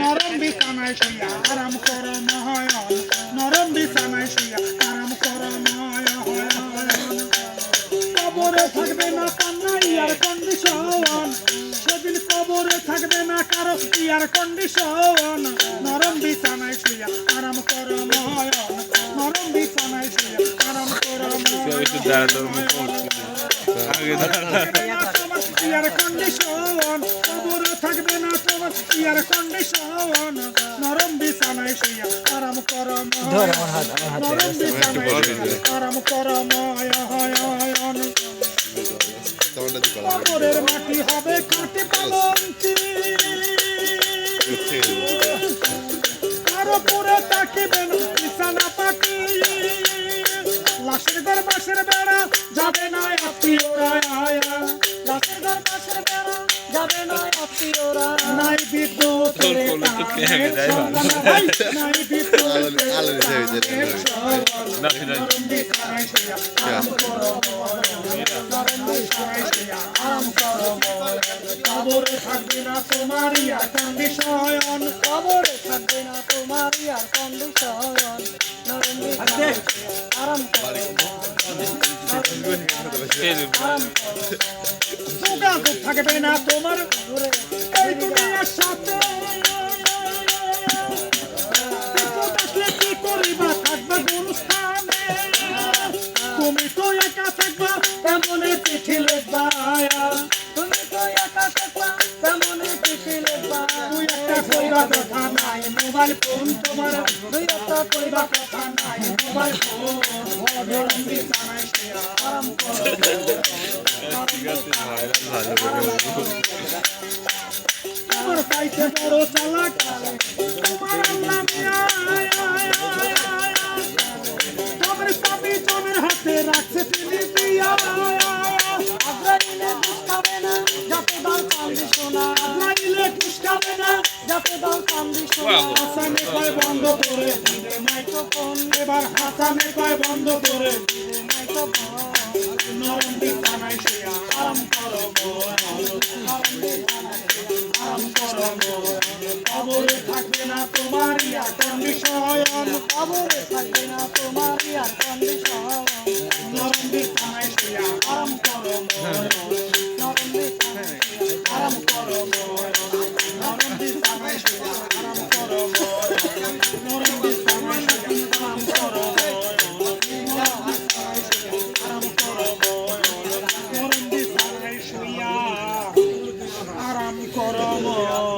নরম বিছানায় শুইয়া আরাম কর নয়ন নরম বিছানায় শুইয়া আরাম কর নয়ন কবরে থাকবে না কান্না ইয়ার কন্ডিশন সেদিন কবরে থাকবে না কারো ইয়ার কন্ডিশন নরম বিছানায় শুইয়া আরাম কর নয়ন নরম বিছানায় শুইয়া আরাম কর ইয়ার কন্ডিশন কবরে থাকবে না তোমার ইয়ার কন্ডিশন নরম বিছানায় শুইয়া আরাম কর নরম বিছানায় আরাম কর নয়ন কবরের মাটি হবে কাটে পালঙ্কি কারো পরে তাকিবে না বিছানা পাটি লাশের ঘর বাঁশের বেড়া যাবে না আত্মীয়রা লাশের ঘর বাঁশের বেড়া যাবে না আত্মীয়রা নাই বিদ্যুৎ নাই বিদ্যুৎ কবরে থাকবে না তোমার ইয়ার কন্ডিশন কবরে থাকবে না তোমার ইয়ার কন্ডিশন আরাম যোগাযোগ থাকবে না তোমার এই দুনিয়ার সাথে কি করিবা থাকবা গুরুস্থানে তুমি তো একা থাকবা তেমন চিঠি লিখবা তুমি তো একা থাকবা তেমন চিঠি লিখবা তুই একটা কইবা কথা নাই মোবাইল ফোন তোমার তুই একটা কইবা কথা নাই মোবাইল ফোন আরাম করো তোমার পাইতে বড় চালাক তোমার আল্লাহ তোমার স্বামী জনের হাতে রাখছে তিনি দিয়া আজরাইলে ঘুষকাবে না যাতে দাও কান্দি শোনা আজরাইলে ঘুষকাবে না যাতে দাও কান্দি শোনা হাসানে কয় বন্ধ করে দিলে মাইক্রোফোন এবার হাসানে কয় বন্ধ করে দিলে মাইক্রোফোন নরম বিছানায় শুইয়া আরাম করো আরাম করো কবরে থাকবে না তোমার ইয়ার কন্ডিশন কবরে থাকবে না তোমার ইয়ার কন্ডিশন নরম বিছানায় শুইয়া আরাম করো নরম বিছানায় আরাম করো নরম বিছানায় শুইয়া আরাম করো নরম বিছানায় শুইয়া আরাম করো আরাম করো নরম বিছানায় শুইয়া আরাম করো